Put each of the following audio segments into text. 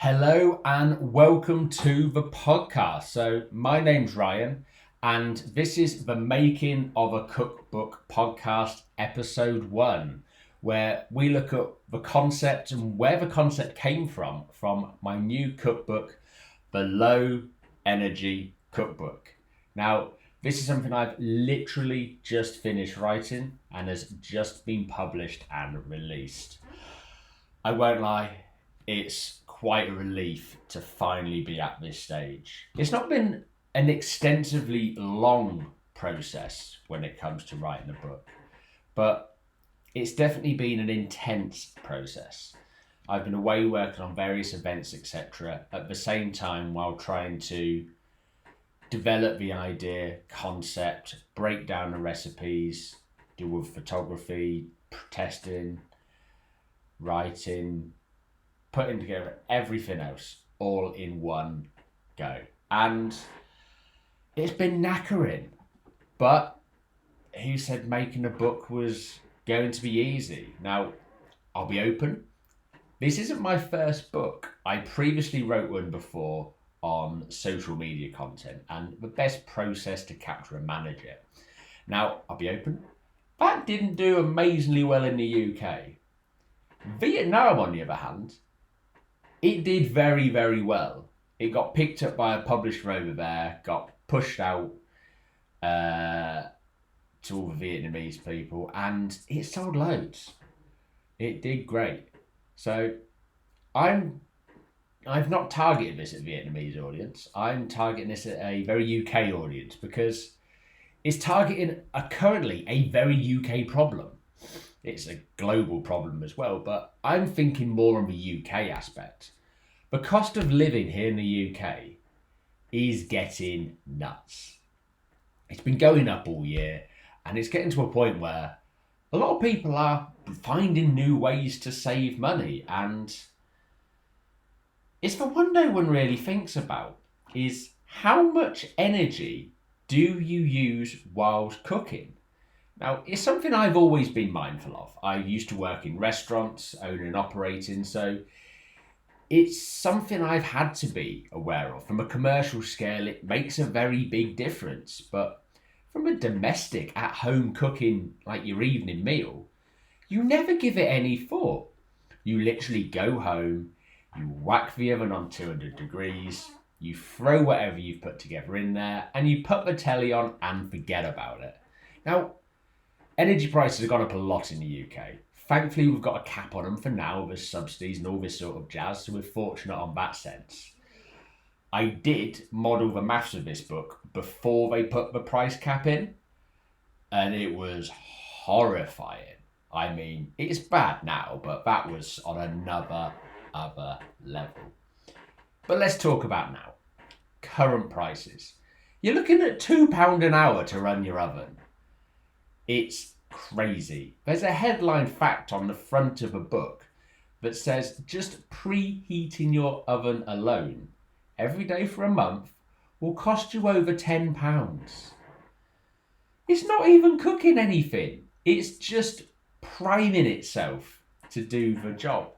Hello and welcome to the podcast. So, my name's Ryan, and this is the Making of a Cookbook podcast, episode 1, where we look at the concept and where the concept came from my new cookbook, the Low Energy Cookbook. Now, this is something I've literally just finished writing and has just been published and released. I won't lie, it's quite a relief to finally be at this stage. It's not been an extensively long process when it comes to writing a book, but it's definitely been an intense process. I've been away working on various events, etc., at the same time while trying to develop the idea, concept, break down the recipes, deal with photography, testing, writing, putting together everything else all in one go. And it's been knackering. But who said making a book was going to be easy? Now, I'll be open. This isn't my first book. I previously wrote one before on social media content and the best process to capture and manage it. Now, I'll be open. That didn't do amazingly well in the UK. Vietnam, on the other hand, it did very, very well. It got picked up by a publisher over there, got pushed out to all the Vietnamese people, and it sold loads. It did great. So I've not targeted this at a Vietnamese audience. I'm targeting this at a very UK audience because it's targeting currently a very UK problem. It's a global problem as well, but I'm thinking more on the UK aspect. The cost of living here in the UK is getting nuts. It's been going up all year, and it's getting to a point where a lot of people are finding new ways to save money, and it's the one no one really thinks about is how much energy do you use whilst cooking? Now, it's something I've always been mindful of. I used to work in restaurants, owning and operating, so it's something I've had to be aware of. From a commercial scale, it makes a very big difference, but from a domestic, at-home cooking, like your evening meal, you never give it any thought. You literally go home, you whack the oven on 200 degrees, you throw whatever you've put together in there, and you put the telly on and forget about it. Now, energy prices have gone up a lot in the UK. Thankfully, we've got a cap on them for now with subsidies and all this sort of jazz, so we're fortunate on that sense. I did model the maths of this book before they put the price cap in, and it was horrifying. I mean, it's bad now, but that was on another other level. But let's talk about now. Current prices. You're looking at £2 an hour to run your oven. It's crazy. There's a headline fact on the front of a book that says just preheating your oven alone every day for a month will cost you over £10. It's not even cooking anything. It's just priming itself to do the job.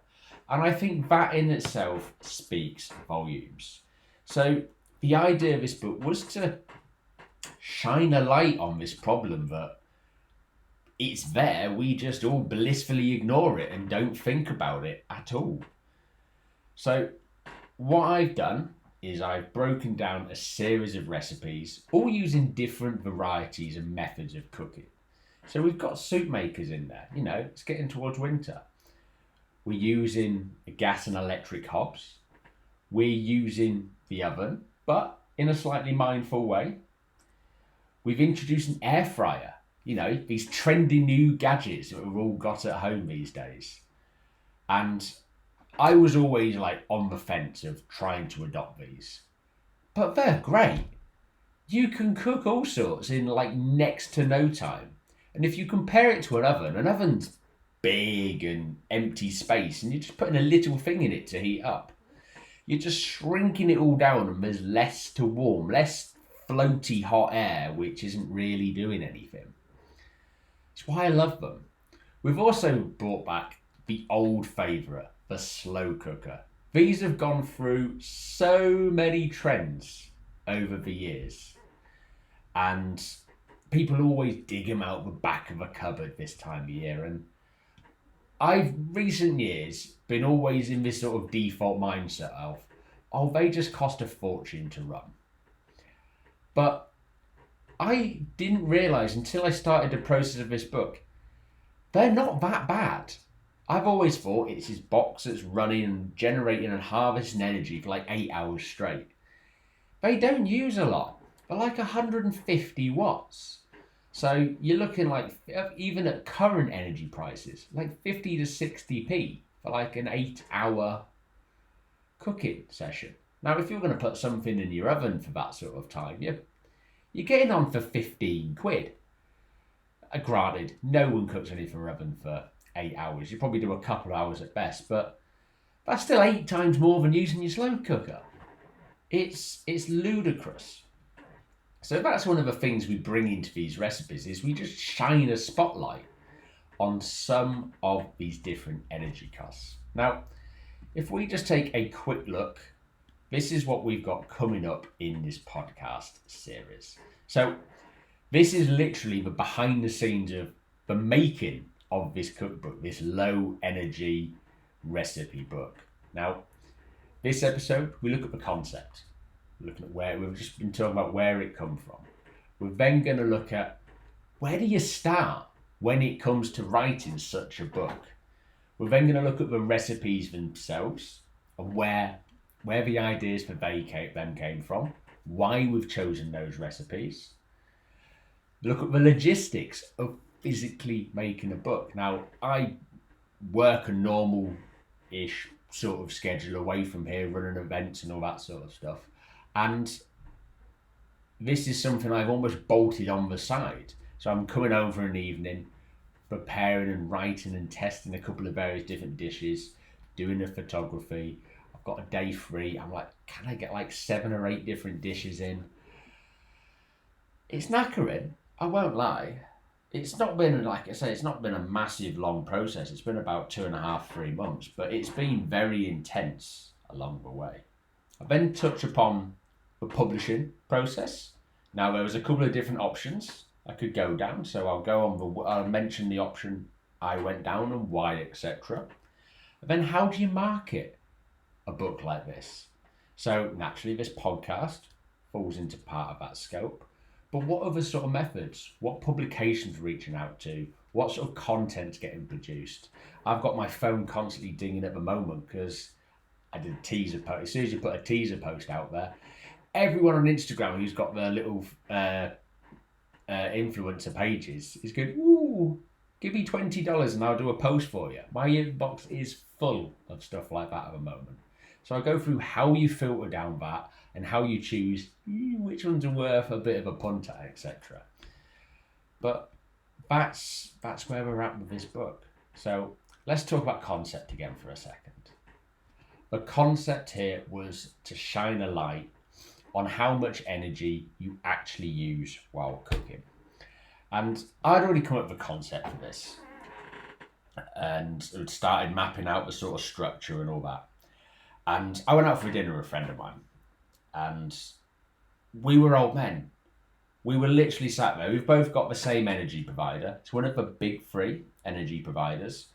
And I think that in itself speaks volumes. So the idea of this book was to shine a light on this problem that it's there, we just all blissfully ignore it and don't think about it at all. So what I've done is I've broken down a series of recipes, all using different varieties and methods of cooking. So we've got soup makers in there, it's getting towards winter. We're using gas and electric hobs. We're using the oven, but in a slightly mindful way. We've introduced an air fryer. These trendy new gadgets that we've all got at home these days. And I was always on the fence of trying to adopt these. But they're great. You can cook all sorts in next to no time. And if you compare it to an oven's big and empty space, and you're just putting a little thing in it to heat up. You're just shrinking it all down and there's less to warm, less floaty hot air, which isn't really doing anything. It's why I love them. We've also brought back the old favourite, the slow cooker. These have gone through so many trends over the years, and people always dig them out the back of a cupboard this time of year. And I've recent years been always in this sort of default mindset of, oh, they just cost a fortune to run. But I didn't realise until I started the process of this book, they're not that bad. I've always thought it's this box that's running and generating and harvesting energy for like 8 hours straight. They don't use a lot. They're like 150 watts. So you're looking like, even at current energy prices, like 50 to 60p for like an 8-hour cooking session. Now, if you're going to put something in your oven for that sort of time, you're getting on for 15 quid. Granted, no one cooks anything in their oven for 8 hours. You probably do a couple of hours at best, but that's still 8 times more than using your slow cooker. It's ludicrous. So that's one of the things we bring into these recipes, is we just shine a spotlight on some of these different energy costs. Now, if we just take a quick look, this is what we've got coming up in this podcast series. So this is literally the behind the scenes of the making of this cookbook, this low energy recipe book. Now, this episode, we look at the concept. We're looking at where we've just been talking about where it come from. We're then going to look at, where do you start when it comes to writing such a book? We're then going to look at the recipes themselves and where the ideas for them came from, why we've chosen those recipes. Look at the logistics of physically making a book. Now, I work a normal-ish sort of schedule away from here, running events and all that sort of stuff. And this is something I've almost bolted on the side. So I'm coming home for an evening, preparing and writing and testing a couple of various different dishes, doing the photography. I've got a day free. I'm like, can I get like 7 or 8 different dishes in? It's knackering, I won't lie. It's not been, like I say, it's not been a massive long process. It's been about 2.5, 3 months, but it's been very intense along the way. I then touch upon the publishing process. Now, there was a couple of different options I could go down, so I'll mention the option I went down and why, etc. Then how do you market a book like this? So naturally, this podcast falls into part of that scope. But what other sort of methods? What publications reaching out to? What sort of content's getting produced? I've got my phone constantly dinging at the moment because I did a teaser post. As soon as you put a teaser post out there, everyone on Instagram who's got their little influencer pages is going, ooh, give me $20 and I'll do a post for you. My inbox is full of stuff like that at the moment. So I go through how you filter down that and how you choose which ones are worth a bit of a punter, etc. But that's where we're at with this book. So let's talk about concept again for a second. The concept here was to shine a light on how much energy you actually use while cooking. And I'd already come up with a concept for this and started mapping out the sort of structure and all that. And I went out for dinner with a friend of mine, and we were old men. We were literally sat there. We've both got the same energy provider. It's one of the big 3 energy providers.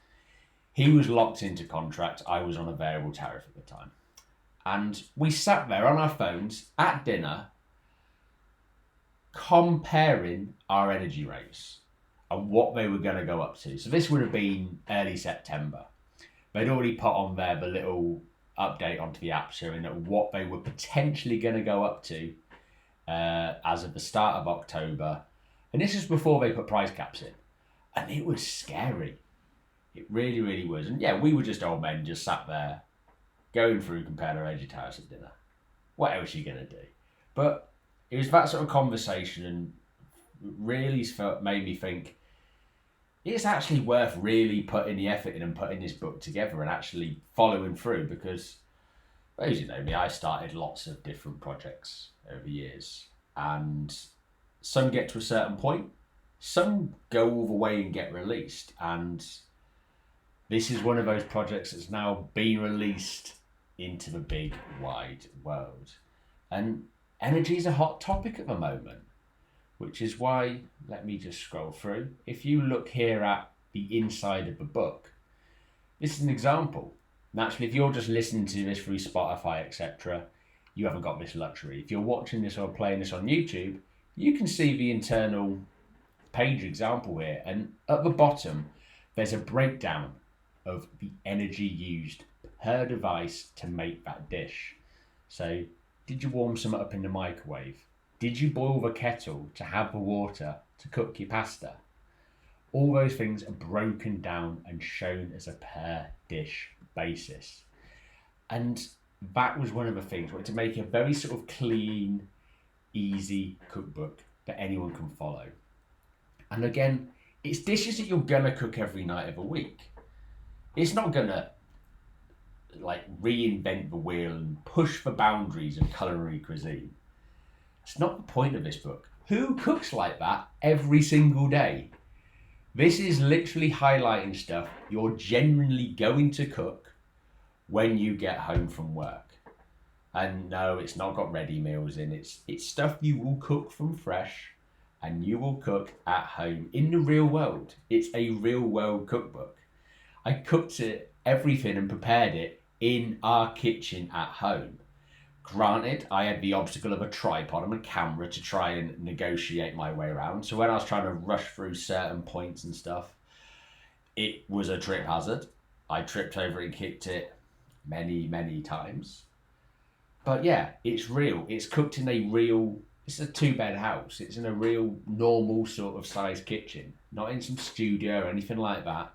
He was locked into contract. I was on a variable tariff at the time. And we sat there on our phones at dinner comparing our energy rates and what they were going to go up to. So this would have been early September. They'd already put on there the little update onto the app showing that what they were potentially going to go up to as of the start of October. And this was before they put price caps in. And it was scary. It really, really was. And yeah, we were just old men just sat there going through comparing our energy tariffs at dinner. What else are you going to do? But it was that sort of conversation and really made me think it's actually worth really putting the effort in and putting this book together and actually following through, because, as you know me, I started lots of different projects over years, and some get to a certain point, some go all the way and get released, and this is one of those projects that's now been released into the big wide world. And energy is a hot topic at the moment, which is why, let me just scroll through. If you look here at the inside of the book, this is an example. Naturally, if you're just listening to this through Spotify, etc., you haven't got this luxury. If you're watching this or playing this on YouTube, you can see the internal page example here. And at the bottom, there's a breakdown of the energy used per device to make that dish. So, did you warm some up in the microwave? Did you boil the kettle to have the water to cook your pasta? All those things are broken down and shown as a per dish basis. And that was one of the things, to make a very sort of clean, easy cookbook that anyone can follow. And again, it's dishes that you're gonna cook every night of the week. It's not gonna reinvent the wheel and push the boundaries of culinary cuisine. It's not the point of this book. Who cooks like that every single day? This is literally highlighting stuff you're genuinely going to cook when you get home from work. And no, it's not got ready meals in. It's stuff you will cook from fresh and you will cook at home in the real world. It's a real world cookbook. I cooked everything and prepared it in our kitchen at home. Granted, I had the obstacle of a tripod and a camera to try and negotiate my way around. So when I was trying to rush through certain points and stuff, it was a trip hazard. I tripped over it and kicked it many, many times. But yeah, it's real. It's cooked in it's a 2-bed house. It's in a real normal sort of size kitchen, not in some studio or anything like that.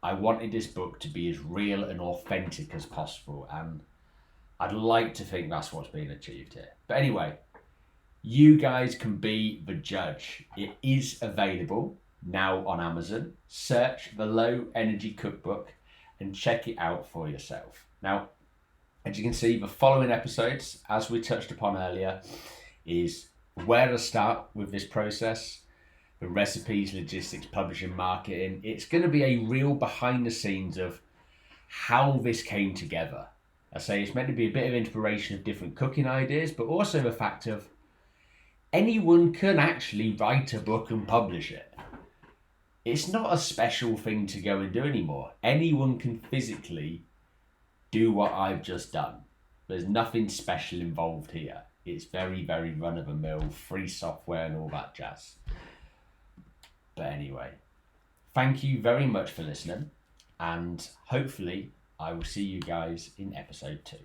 I wanted this book to be as real and authentic as possible, and I'd like to think that's what's being achieved here. But anyway, you guys can be the judge. It is available now on Amazon. Search the Low Energy Cookbook and check it out for yourself. Now, as you can see, the following episodes, as we touched upon earlier, is where to start with this process, the recipes, logistics, publishing, marketing. It's going to be a real behind the scenes of how this came together. I say it's meant to be a bit of inspiration of different cooking ideas, but also the fact of anyone can actually write a book and publish it. It's not a special thing to go and do anymore. Anyone can physically do what I've just done. There's nothing special involved here. It's very, very run-of-the-mill, free software and all that jazz. But anyway, thank you very much for listening, and hopefully I will see you guys in episode 2.